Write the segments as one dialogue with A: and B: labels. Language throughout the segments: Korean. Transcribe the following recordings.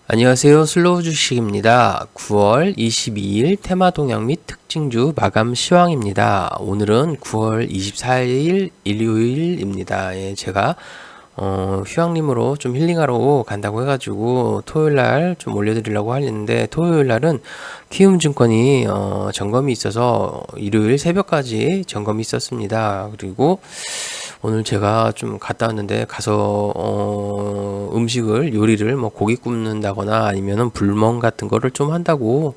A: 안녕하세요. 슬로우 주식입니다. 9월 22일 테마 동향 및 특징주 마감 시황입니다. 오늘은 9월 24일 일요일입니다. 예, 제가 휴양림으로 좀 힐링하러 간다고 해가지고 토요일날 좀 올려드리려고 하는데, 토요일날은 키움증권이 점검이 있어서 일요일 새벽까지 점검이 있었습니다. 그리고 오늘 제가 좀 갔다 왔는데, 가서 음식을 요리를 뭐 고기 굽는다거나 아니면은 불멍 같은 거를 좀 한다고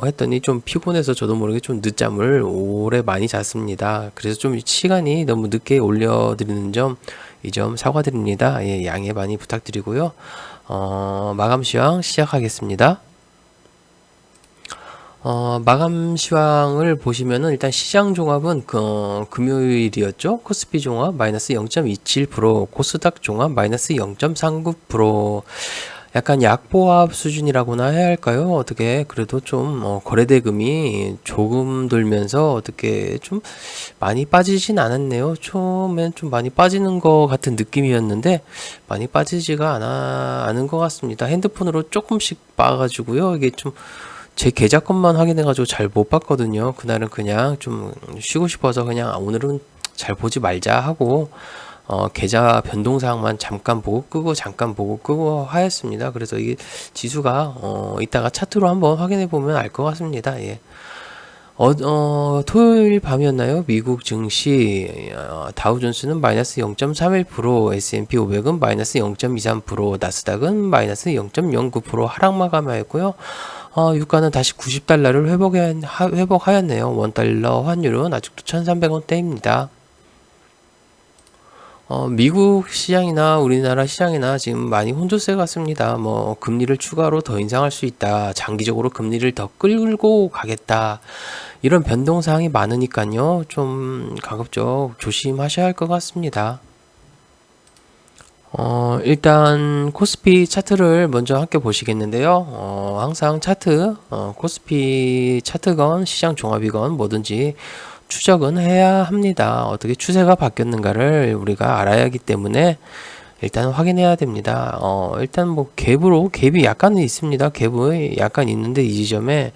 A: 했더니 좀 피곤해서 저도 모르게 좀 늦잠을 오래 많이 잤습니다. 그래서 좀 시간이 너무 늦게 올려드리는 점, 이 점 사과드립니다. 예, 양해 많이 부탁드리고요. 마감 시황 시작하겠습니다. 마감 시황을 보시면은 일단 시장 종합은 금요일이었죠. 코스피 종합 마이너스 0.27%, 코스닥 종합 마이너스 0.39%. 약간 약보합 수준이라고나 해야 할까요? 어떻게 그래도 좀 거래대금이 조금 돌면서 어떻게 좀 많이 빠지진 않았네요. 처음엔 좀 많이 빠지는 것 같은 느낌이었는데 많이 빠지지가 않은 것 같습니다. 핸드폰으로 조금씩 봐가지고요. 이게 좀 제 계좌 것만 확인해가지고 잘 못 봤거든요. 그날은 그냥 좀 쉬고 싶어서 그냥 오늘은 잘 보지 말자 하고 계좌 변동사항만 잠깐 보고 끄고 잠깐 보고 끄고 하였습니다. 그래서 이게 지수가 이따가 차트로 한번 확인해 보면 알 것 같습니다. 예. 토요일 밤이었나요? 미국 증시 다우존스는 마이너스 0.31%, S&P 500은 마이너스 0.23%, 나스닥은 마이너스 0.09% 하락 마감하였고요. 유가는 다시 90달러를 회복하였네요. 원달러 환율은 아직도 1,300원대입니다. 미국 시장이나 우리나라 시장이나 지금 많이 혼조세 같습니다. 뭐 금리를 추가로 더 인상할 수 있다. 장기적으로 금리를 더 끌고 가겠다. 이런 변동사항이 많으니까요. 좀 가급적 조심하셔야 할 것 같습니다. 일단 코스피 차트를 먼저 함께 보시겠는데요. 항상 차트, 코스피 차트건 시장 종합이건 뭐든지 추적은 해야 합니다. 어떻게 추세가 바뀌었는가를 우리가 알아야 하기 때문에 일단 확인해야 됩니다. 일단 뭐 갭이 약간은 있습니다. 갭이 약간 있는데 이 지점에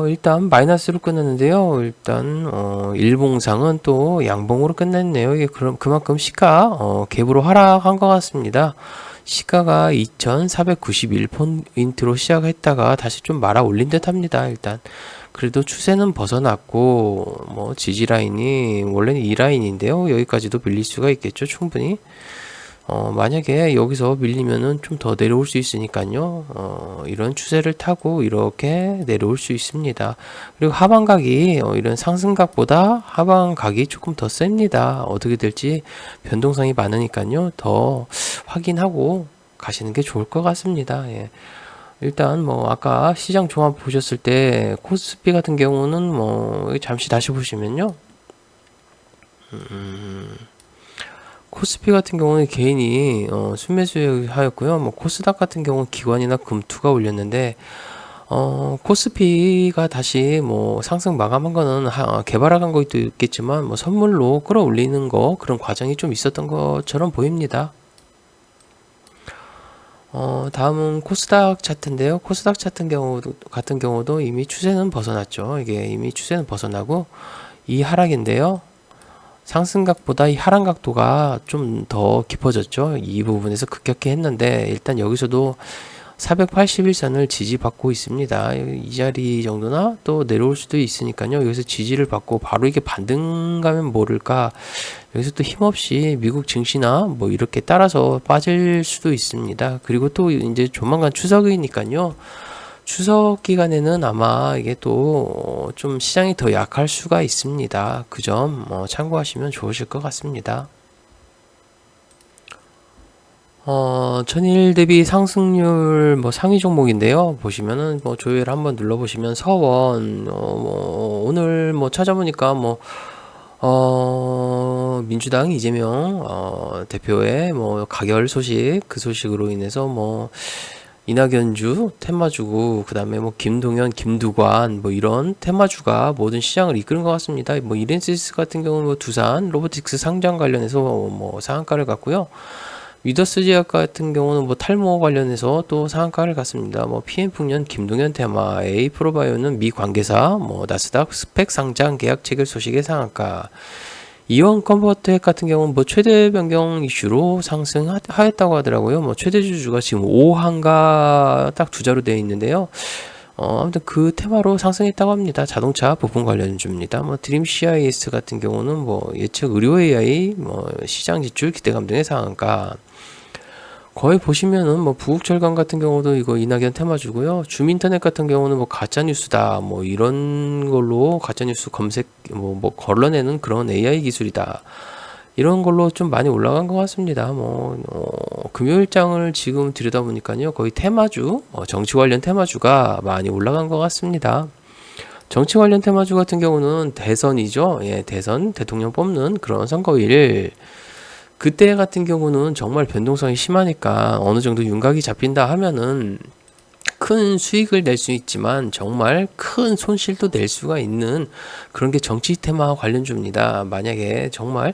A: 일단 마이너스로 끝났는데요. 일단 일봉상은 또 양봉으로 끝냈네요. 이게 그만큼 시가 갭으로 하락한 것 같습니다. 시가가 2491포인트로 시작했다가 다시 좀 말아 올린 듯 합니다. 일단 그래도 추세는 벗어났고 뭐 지지 라인이 원래는 이 라인인데요. 여기까지도 밀릴 수가 있겠죠. 충분히. 만약에 여기서 밀리면은 좀 더 내려올 수 있으니까요. 이런 추세를 타고 이렇게 내려올 수 있습니다. 그리고 하방각이 이런 상승각보다 하방각이 조금 더 셉니다. 어떻게 될지 변동성이 많으니까요. 더 확인하고 가시는 게 좋을 것 같습니다. 예. 일단 뭐 아까 시장 종합 보셨을 때 코스피 같은 경우는 뭐 잠시 다시 보시면요. 코스피 같은 경우는 개인이 순매수하였고요. 뭐 코스닥 같은 경우는 기관이나 금투가 올렸는데 코스피가 다시 뭐 상승 마감한 거는 개발한 것도 있겠지만 뭐 선물로 끌어올리는 거 그런 과정이 좀 있었던 것처럼 보입니다. 다음은 코스닥 차트인데요. 코스닥 차트 같은 경우도 이미 추세는 벗어났죠. 이게 이미 추세는 벗어나고 이 하락인데요. 상승각보다 이 하락 각도가 좀 더 깊어졌죠. 이 부분에서 급격히 했는데 일단 여기서도 481선을 지지받고 있습니다. 이 자리 정도나 또 내려올 수도 있으니까요. 여기서 지지를 받고 바로 이게 반등 가면 모를까. 여기서 또 힘없이 미국 증시나 뭐 이렇게 따라서 빠질 수도 있습니다. 그리고 또 이제 조만간 추석이니까요. 추석 기간에는 아마 이게 또 좀 시장이 더 약할 수가 있습니다. 그 점 참고하시면 좋으실 것 같습니다. 전일 대비 상승률 뭐 상위 종목인데요. 보시면은 뭐 조회를 한번 눌러보시면 서원 뭐 오늘 뭐 찾아보니까 뭐 민주당 이재명 대표의 뭐 가결 소식, 그 소식으로 인해서 뭐 이낙연주 테마주고 그다음에 뭐 김동연, 김두관 뭐 이런 테마주가 모든 시장을 이끄는 것 같습니다. 뭐 이렌시스 같은 경우는 뭐 두산 로보틱스 상장 관련해서 뭐 상한가를 갔고요. 위더스 제약 같은 경우는 뭐 탈모 관련해서 또 상한가를 갔습니다. 뭐 PM풍년, 김동현 테마, A프로바이오는 미 관계사, 뭐 나스닥 스펙 상장 계약 체결 소식의 상한가. 이원 컨버트액 같은 경우는 뭐 최대 변경 이슈로 상승하였다고 하더라고요. 뭐 최대 주주가 지금 5한가 딱 두 자로 되어 있는데요. 아무튼 그 테마로 상승했다고 합니다. 자동차 부품 관련주입니다. 뭐 드림 CIS 같은 경우는 뭐 예측 의료 AI, 뭐 시장 지출 기대감 등의 상한가. 거의 보시면은 뭐 부국철강 같은 경우도 이거 이낙연 테마주고요. 줌인터넷 같은 경우는 뭐 가짜 뉴스다, 뭐 이런 걸로 가짜 뉴스 검색 뭐 걸러내는 그런 AI 기술이다. 이런 걸로 좀 많이 올라간 것 같습니다. 금요일장을 지금 들여다보니까요, 거의 테마주, 정치 관련 테마주가 많이 올라간 것 같습니다. 정치 관련 테마주 같은 경우는 대선이죠. 예, 대선, 대통령 뽑는 그런 선거일. 그때 같은 경우는 정말 변동성이 심하니까 어느 정도 윤곽이 잡힌다 하면은 큰 수익을 낼 수 있지만 정말 큰 손실도 낼 수가 있는 그런 게 정치 테마 관련주입니다. 만약에 정말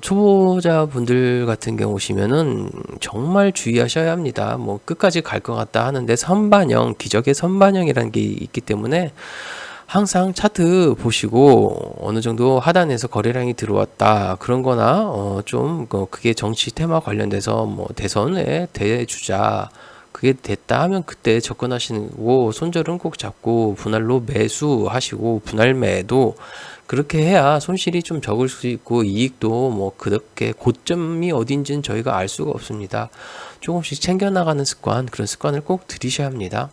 A: 초보자 분들 같은 경우 오시면은 정말 주의하셔야 합니다. 뭐 끝까지 갈 것 같다 하는데 선반영, 기적의 선반영이라는 게 있기 때문에 항상 차트 보시고 어느 정도 하단에서 거래량이 들어왔다 그런 거나 좀 그게 정치 테마 관련돼서 뭐 대선의 대주자 그게 됐다 하면 그때 접근하시고 손절은 꼭 잡고 분할로 매수하시고 분할 매도 그렇게 해야 손실이 좀 적을 수 있고 이익도 뭐 그렇게 고점이 어딘지는 저희가 알 수가 없습니다. 조금씩 챙겨나가는 습관, 그런 습관을 꼭 들이셔야 합니다.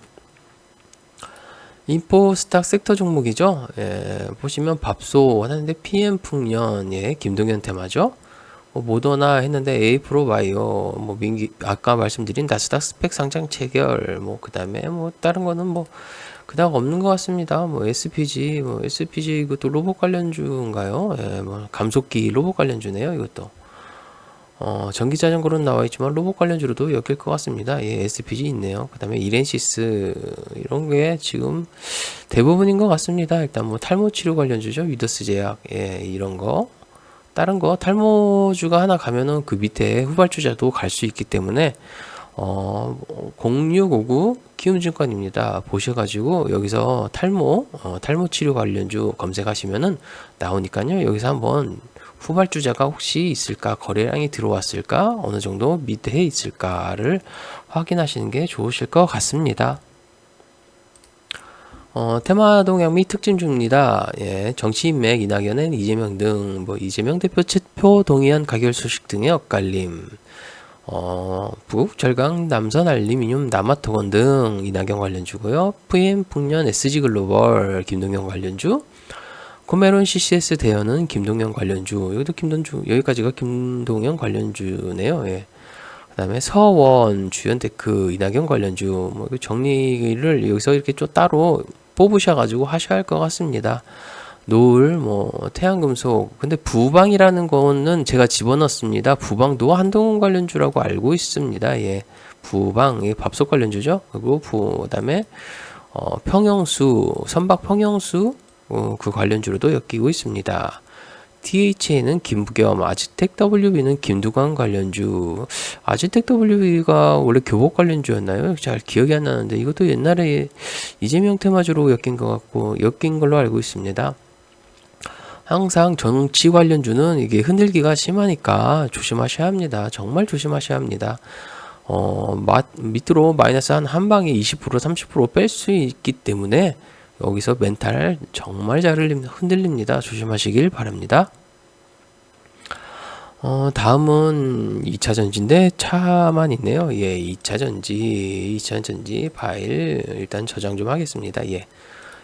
A: 인포스탁 섹터 종목이죠. 예, 보시면 밥솥 하는데 PM풍년, 예, 김동현 테마죠. 모더나 했는데 A프로바이오, 뭐 아까 말씀드린 나스닥 스펙 상장 체결, 뭐 그다음에 뭐 다른 거는 뭐 그닥 없는 것 같습니다. 뭐 SPG 이것도 로봇 관련주인가요? 예, 뭐 감속기 로봇 관련주네요. 이것도. 전기 자전거로는 나와 있지만 로봇 관련주로도 엮일 것 같습니다. 예, SPG 있네요. 그 다음에 이렌시스 이런 게 지금 대부분인 것 같습니다. 일단 뭐 탈모 치료 관련주죠. 위더스 제약, 예, 이런 거. 다른 거 탈모주가 하나 가면은 그 밑에 후발주자도 갈 수 있기 때문에 0659 키움증권입니다. 보셔가지고 여기서 탈모 치료 관련주 검색하시면은 나오니까요. 여기서 한번 후발주자가 혹시 있을까, 거래량이 들어왔을까, 어느 정도 밑에 있을까를 확인하시는 게 좋으실 것 같습니다. 테마동향 및 특징주입니다. 예, 정치인맥, 이낙연은 이재명 등, 뭐, 이재명 대표 체포 동의안 가결 소식 등의 엇갈림, 북철강, 남선 알루미늄, 남아토건 등 이낙연 관련주고요. VM 풍년, SG글로벌, 김동연 관련주, 코메론 CCS 대여는 김동연 관련주, 여기까지가 김동연 관련주네요. 예. 그 다음에 서원, 주연테크, 이낙연 관련주, 뭐 정리를 여기서 이렇게 좀 따로 뽑으셔가지고 하셔야 할 것 같습니다. 노을, 뭐 태양금속, 근데 부방이라는 거는 제가 집어넣습니다. 부방도 한동훈 관련주라고 알고 있습니다. 예, 부방, 예, 밥솥 관련주죠. 그리고 그다음에 평형수, 선박 평형수, 그 관련주로도 엮이고 있습니다. THA는 김부겸, 아즈텍 WB는 김두관 관련주. 아즈텍 WB가 원래 교복 관련주였나요? 잘 기억이 안 나는데 이것도 옛날에 이재명 테마주로 엮인 것 같고 엮인 걸로 알고 있습니다. 항상 정치 관련주는 이게 흔들기가 심하니까 조심하셔야 합니다. 정말 조심하셔야 합니다. 밑으로 마이너스 한 방에 20% 30% 뺄 수 있기 때문에 여기서 멘탈 정말 잘 흔들립니다. 조심하시길 바랍니다. 다음은 2차전지인데 차만 있네요. 예, 2차전지 파일 일단 저장 좀 하겠습니다. 예.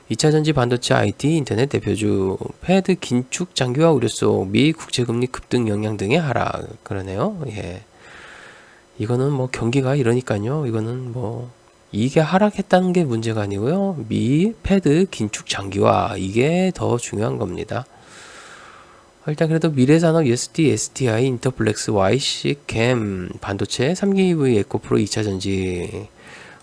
A: 2차전지 반도체 IT 인터넷 대표주 패드 긴축 장기화 우려 속 미 국채금리 급등 영향 등의 하락 그러네요. 예. 이거는 뭐 경기가 이러니까요. 이거는 뭐 이게 하락했다는 게 문제가 아니고요. 미 패드 긴축 장기화 이게 더 중요한 겁니다. 일단 그래도 미래산업, USD, STI, 인터플렉스, YC캠, 반도체, 3기 EV, 에코프로, 2차전지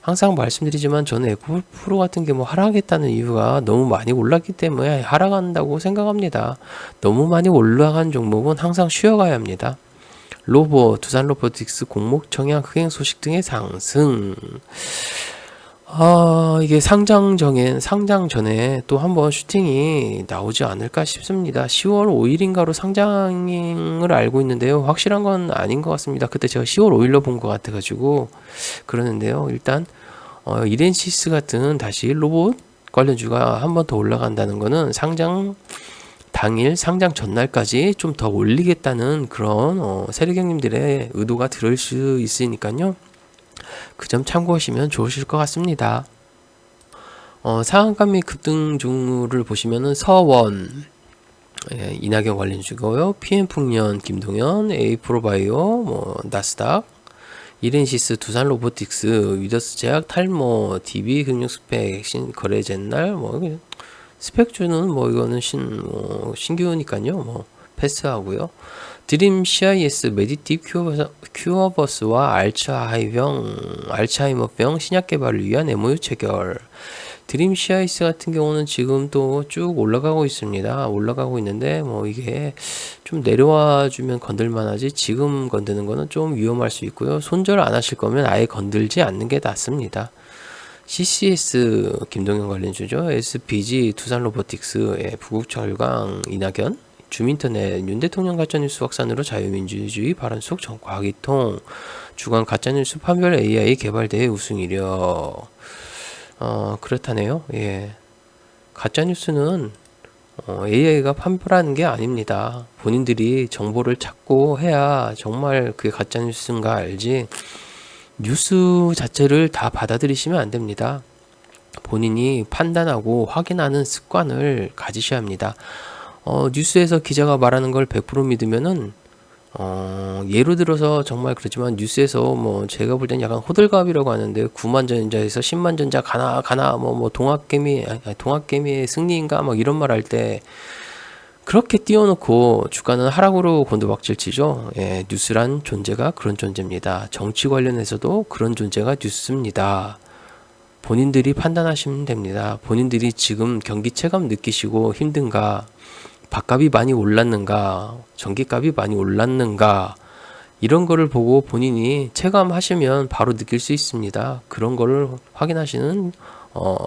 A: 항상 말씀드리지만 저는 에코프로 같은 게 뭐 하락했다는 이유가 너무 많이 올랐기 때문에 하락한다고 생각합니다. 너무 많이 올라간 종목은 항상 쉬어가야 합니다. 두산 로보틱스 공목 청약 흥행 소식 등의 상승. 이게 상장 전에 또 한번 슈팅이 나오지 않을까 싶습니다. 10월 5일인가로 상장을 알고 있는데요. 확실한 건 아닌 것 같습니다. 그때 제가 10월 5일로 본 것 같아가지고 그러는데요. 일단 이렌시스 같은 다시 로봇 관련주가 한 번 더 올라간다는 거는 상장 당일, 상장 전날까지 좀 더 올리겠다는 그런 세력형님들의 의도가 들을 수 있으니까요. 그 점 참고하시면 좋으실 것 같습니다. 상한가 및 급등주를 보시면은 서원, 이낙연 관련주고요. PM풍년, 김동현, A프로바이오, 나스닥, 이렌시스, 두산 로보틱스, 위더스 제약, 탈모, DB 금융스펙, 거래젠날, 스펙주는 이거는 신규니까요. 패스하고요. 드림 CIS, 메디팁 큐어버스와 알츠하이머병 신약 개발을 위한 MOU 체결. 드림 CIS 같은 경우는 지금 또 쭉 올라가고 있습니다. 올라가고 있는데 이게 좀 내려와 주면 건들만 하지 지금 건드는 거는 좀 위험할 수 있고요. 손절 안 하실 거면 아예 건들지 않는 게 낫습니다. CCS 김동현 관련주죠. SPG 두산 로보틱스, 부국철강 이낙연, 주민터넷 윤 대통령 가짜뉴스 확산으로 자유민주주의 발언 속 과기통 주간 가짜뉴스 판별 AI 개발대회 우승 이력. 그렇다네요. 예. 가짜뉴스는 AI가 판별하는 게 아닙니다. 본인들이 정보를 찾고 해야 정말 그게 가짜뉴스인가 알지. 뉴스 자체를 다 받아들이시면 안 됩니다. 본인이 판단하고 확인하는 습관을 가지셔야 합니다. 뉴스에서 기자가 말하는 걸 100% 믿으면은 예로 들어서 정말 그렇지만 뉴스에서 제가 볼 땐 약간 호들갑이라고 하는데 9만 전자에서 10만 전자 가나 동학개미의 승리인가 이런 말 할 때 그렇게 띄워놓고 주가는 하락으로 곤두박질 치죠. 예, 뉴스란 존재가 그런 존재입니다. 정치 관련해서도 그런 존재가 뉴스입니다. 본인들이 판단하시면 됩니다. 본인들이 지금 경기 체감 느끼시고 힘든가, 밥값이 많이 올랐는가, 전기값이 많이 올랐는가, 이런 거를 보고 본인이 체감하시면 바로 느낄 수 있습니다. 그런 거를 확인하시는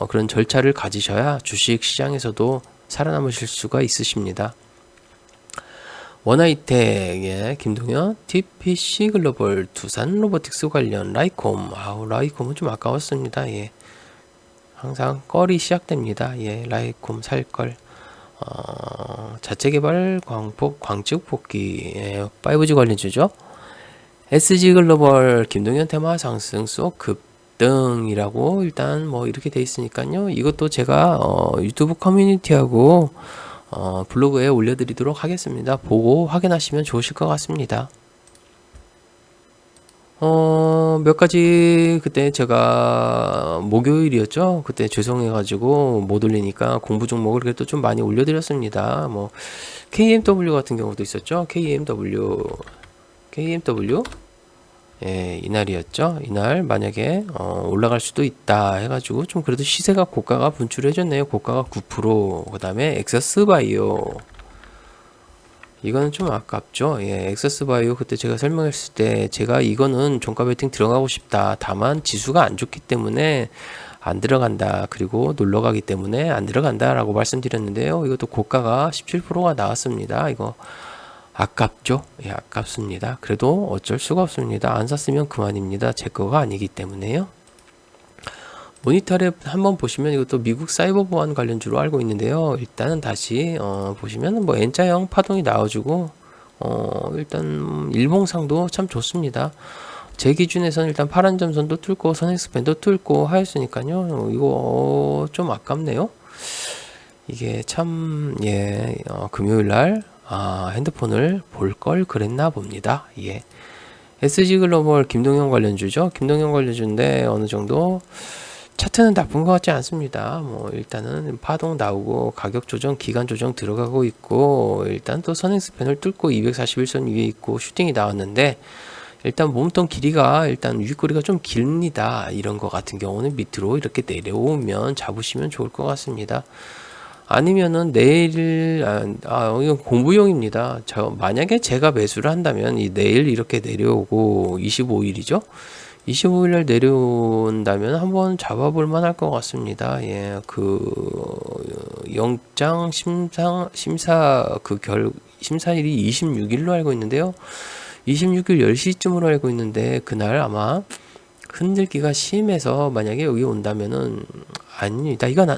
A: 그런 절차를 가지셔야 주식 시장에서도 살아남으실 수가 있으십니다. 원하이텍, 김동현, TPC 글로벌, 두산 로보틱스 관련, 라이콤. 라이콤은 좀 아까웠습니다. 예. 항상 껄이 시작됩니다. 예, 라이콤 살걸. 자체 개발 광측 복귀, 5G 관련주죠. SG 글로벌, 김동현 테마 상승 속 급등이라고 일단 이렇게 돼 있으니까요. 이것도 제가 유튜브 커뮤니티하고 블로그에 올려드리도록 하겠습니다. 보고 확인하시면 좋으실 것 같습니다. 몇 가지 그때 제가 목요일이었죠. 그때 죄송해가지고 못 올리니까 공부 종목을 그래도 좀 많이 올려드렸습니다. KMW 같은 경우도 있었죠. KMW 예, 이날이었죠. 이날 만약에 올라갈 수도 있다 해가지고 좀 그래도 시세가 고가가 분출해줬네요. 고가가 9%. 그 다음에 엑서스바이오, 이거는 좀 아깝죠. 예, 엑서스바이오 그때 제가 설명했을 때 제가 이거는 종가 베팅 들어가고 싶다. 다만 지수가 안 좋기 때문에 안 들어간다. 그리고 놀러 가기 때문에 안 들어간다 라고 말씀드렸는데요. 이것도 고가가 17%가 나왔습니다. 이거 아깝죠? 예, 아깝습니다. 그래도 어쩔 수가 없습니다. 안 샀으면 그만입니다. 제 거가 아니기 때문에요. 모니터랩 한번 보시면 이것도 미국 사이버 보안 관련주로 알고 있는데요. 일단은 다시 보시면 N자형 파동이 나와주고 일단 일봉상도 참 좋습니다. 제 기준에서는 일단 파란 점선도 뚫고 선행스팬도 뚫고 하였으니까요. 이거 좀 아깝네요. 이게 참 금요일날 핸드폰을 볼 걸 그랬나 봅니다. 예. SG 글로벌 김동현 관련주죠. 김동현 관련주인데 어느 정도 차트는 나쁜 것 같지 않습니다. 일단은 파동 나오고 가격 조정, 기간 조정 들어가고 있고 일단 또 선행스팬을 뚫고 241선 위에 있고 슈팅이 나왔는데 일단 몸통 길이가 일단 윗꼬리가 좀 깁니다. 이런 거 같은 경우는 밑으로 이렇게 내려오면 잡으시면 좋을 것 같습니다. 아니면은 내일 이건 공부용입니다. 만약에 제가 매수를 한다면 이 내일 이렇게 내려오고 25일이죠. 25일 날 내려온다면 한번 잡아볼 만할 것 같습니다. 예, 영장 심사일이 26일로 알고 있는데요. 26일 10시쯤으로 알고 있는데 그날 아마 흔들기가 심해서 만약에 여기 온다면은 아닙니다. 이건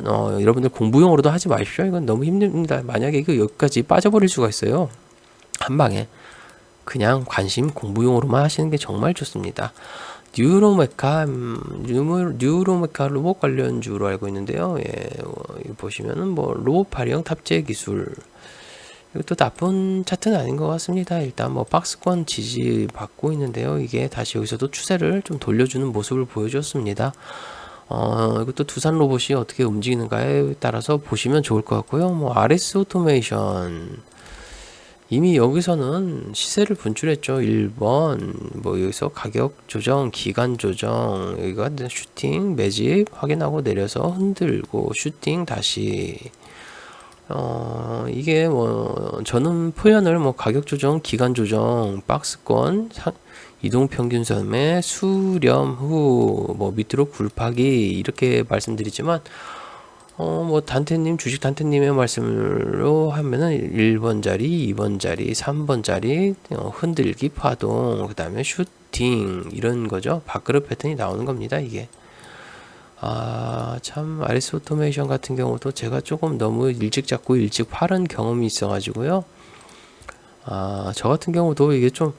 A: 여러분들 공부용으로도 하지 마십시오. 이건 너무 힘듭니다. 만약에 이거 여기까지 빠져버릴 수가 있어요. 한 방에. 그냥 관심 공부용으로만 하시는 게 정말 좋습니다. 뉴로메카 로봇 관련주로 알고 있는데요. 예, 보시면은 뭐 로봇 발형 탑재 기술. 이것도 나쁜 차트는 아닌 것 같습니다. 일단 뭐 박스권 지지 받고 있는데요. 이게 다시 여기서도 추세를 좀 돌려주는 모습을 보여줬습니다. 이것도 두산 로봇이 어떻게 움직이는가에 따라서 보시면 좋을 것 같고요. 뭐 RS 오토메이션 이미 여기서는 시세를 분출했죠. 1번 뭐 여기서 가격 조정, 기간 조정, 여기가 슈팅, 매집 확인하고 내려서 흔들고 슈팅 다시 이게 뭐 저는 표현을 뭐 가격 조정, 기간 조정, 박스권, 이동 평균선의 수렴 후 뭐 밑으로 굴파기 이렇게 말씀드리지만 뭐 단테님 주식 단테님의 말씀으로 하면은 1번 자리, 2번 자리, 3번 자리 흔들기 파동, 그다음에 슈팅 이런 거죠. 밥그릇 패턴이 나오는 겁니다, 이게. 참 RS 오토메이션 같은 경우도 제가 조금 너무 일찍 잡고 일찍 팔은 경험이 있어가지고요. 저 같은 경우도 이게 좀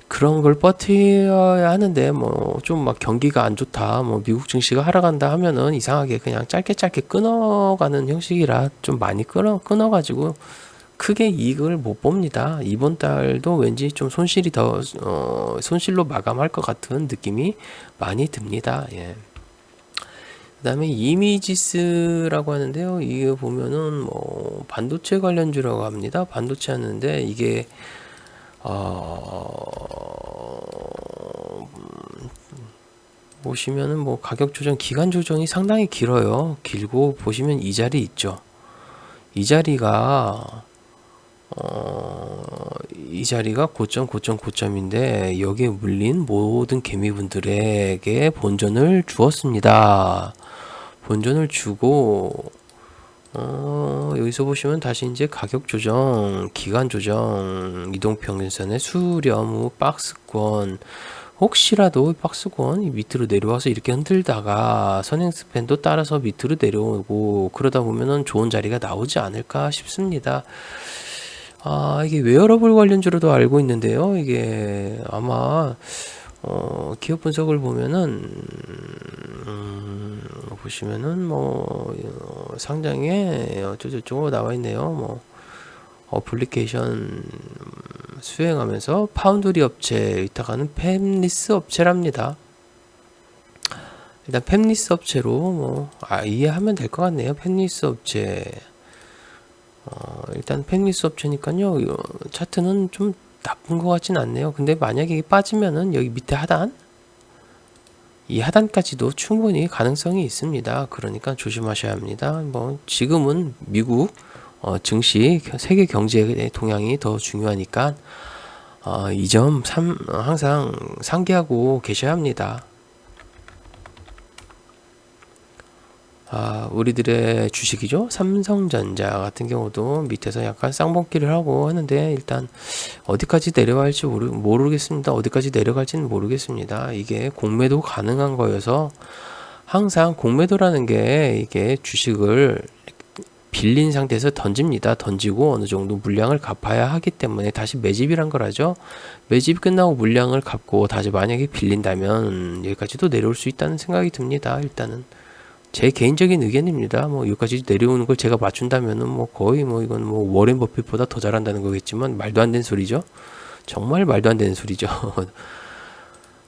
A: 그런 걸 버텨야 하는데 뭐 좀 막 경기가 안 좋다, 뭐 미국 증시가 하락한다 하면은 이상하게 그냥 짧게 끊어가는 형식이라 좀 많이 끊어가지고 크게 이익을 못 봅니다. 이번 달도 왠지 좀 손실이 손실로 마감할 것 같은 느낌이 많이 듭니다. 예. 그 다음에 이미지스라고 하는데요. 이게 보면은 뭐 반도체 관련주라고 합니다. 반도체 하는데 이게 보시면은 뭐 가격 조정, 기간 조정이 상당히 길어요. 길고 보시면 이 자리 있죠. 이 자리가 고점인데 여기에 물린 모든 개미분들에게 본전을 주었습니다. 본전을 주고 여기서 보시면 다시 이제 가격 조정, 기간 조정, 이동평균선의 수렴 후 박스권, 혹시라도 박스권 밑으로 내려와서 이렇게 흔들다가 선행스팬도 따라서 밑으로 내려오고 그러다 보면은 좋은 자리가 나오지 않을까 싶습니다. 이게 웨어러블 관련주로도 알고 있는데요. 이게 아마 기업 분석을 보면은 보시면은 뭐 상장에 어쩌고저쩌고 나와 있네요. 뭐 어플리케이션 수행하면서 파운드리 업체 위탁하는 팹리스 업체랍니다. 일단 팹리스 업체로 뭐 이해하면 될 것 같네요. 팹리스 업체. 일단 팹리스 업체니까요. 차트는 좀 나쁜 것 같진 않네요. 근데 만약에 빠지면은 여기 밑에 하단, 이 하단까지도 충분히 가능성이 있습니다. 그러니까 조심하셔야 합니다. 뭐 지금은 미국 증시, 세계 경제의 동향이 더 중요하니까 이 점 항상 상기하고 계셔야 합니다. 우리들의 주식이죠. 삼성전자 같은 경우도 밑에서 약간 쌍봉길을 하고 하는데 일단 어디까지 내려갈지 모르겠습니다. 어디까지 내려갈지는 모르겠습니다. 이게 공매도 가능한 거여서 항상 공매도라는 게 이게 주식을 빌린 상태에서 던집니다. 던지고 어느 정도 물량을 갚아야 하기 때문에 다시 매집이란 거라죠. 매집이 끝나고 물량을 갚고 다시 만약에 빌린다면 여기까지도 내려올 수 있다는 생각이 듭니다. 일단은 제 개인적인 의견입니다. 뭐 여기까지 내려오는 걸 제가 맞춘다면은 뭐 거의 뭐 이건 뭐 워렌 버핏보다 더 잘한다는 거겠지만 말도 안 되는 소리죠. 정말 말도 안 되는 소리죠.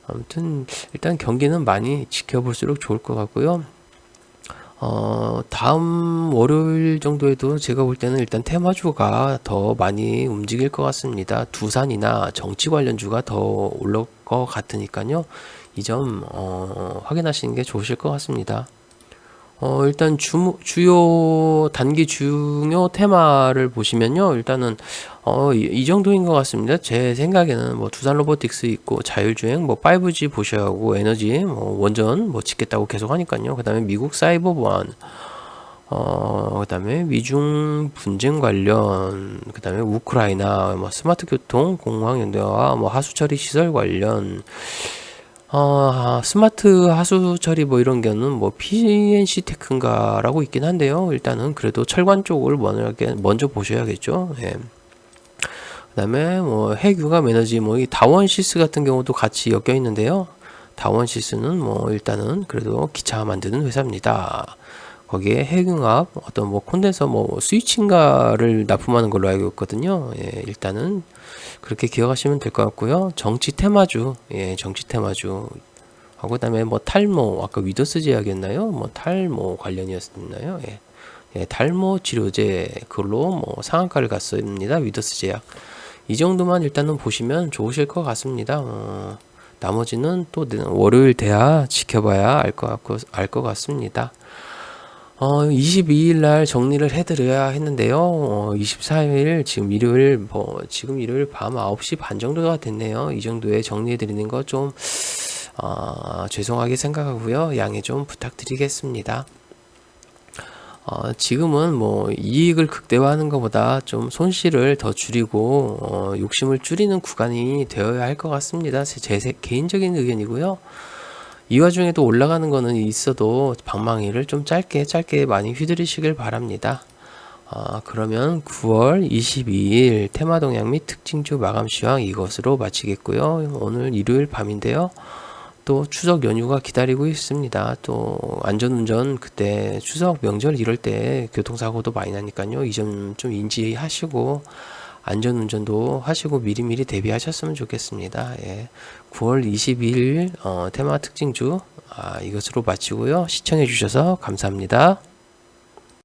A: 아무튼 일단 경기는 많이 지켜볼수록 좋을 것 같고요. 다음 월요일 정도에도 제가 볼 때는 일단 테마주가 더 많이 움직일 것 같습니다. 두산이나 정치 관련주가 더 올라올 것 같으니까요. 이 점 확인하시는 게 좋으실 것 같습니다. 일단 주요 단기 중요 테마를 보시면요. 일단은 이 정도인 것 같습니다. 제 생각에는 뭐 두산 로보틱스 있고 자율주행, 뭐 5G 보셔야 하고 에너지, 뭐 원전 뭐 짓겠다고 계속 하니까요. 그다음에 미국 사이버 보안, 그다음에 미중 분쟁 관련, 그다음에 우크라이나, 뭐 스마트 교통, 공항 연대와 뭐 하수 처리 시설 관련. 스마트 하수 처리 뭐 이런 거는 뭐 PNC 테크인가라고 있긴 한데요. 일단은 그래도 철관 쪽을 먼저 보셔야겠죠. 예. 그다음에 뭐 핵융합 에너지 뭐 이 다원시스 같은 경우도 같이 엮여 있는데요. 다원시스는 뭐 일단은 그래도 기차 만드는 회사입니다. 거기에 핵융합 어떤 뭐 콘덴서 뭐 스위치인가를 납품하는 걸로 알고 있거든요. 예, 일단은 그렇게 기억하시면 될 것 같고요. 정치 테마주, 예, 정치 테마주. 하고 그다음에 뭐 탈모, 아까 위더스 제약이었나요? 뭐 탈모 관련이었나요? 예, 예, 탈모 치료제 그걸로 뭐 상한가를 갔습니다. 위더스 제약. 이 정도만 일단은 보시면 좋으실 것 같습니다. 나머지는 또 월요일 돼야 지켜봐야 알 것 같습니다. 22일 날 정리를 해드려야 했는데요. 24일, 지금 일요일 밤 9시 반 정도가 됐네요. 이 정도에 정리해드리는 거 좀, 죄송하게 생각하고요. 양해 좀 부탁드리겠습니다. 지금은 뭐 이익을 극대화하는 것보다 좀 손실을 더 줄이고, 욕심을 줄이는 구간이 되어야 할 것 같습니다. 제 개인적인 의견이고요. 이 와중에도 올라가는 거는 있어도 방망이를 좀 짧게 많이 휘두르시길 바랍니다. 그러면 9월 22일 테마동향 및 특징주 마감 시황 이것으로 마치겠고요. 오늘 일요일 밤인데요. 또 추석 연휴가 기다리고 있습니다. 또 안전운전 그때 추석 명절 이럴 때 교통사고도 많이 나니까요. 이 점 좀 인지하시고 안전운전도 하시고 미리미리 대비하셨으면 좋겠습니다. 예. 9월 22일 테마 특징주 이것으로 마치고요. 시청해 주셔서 감사합니다.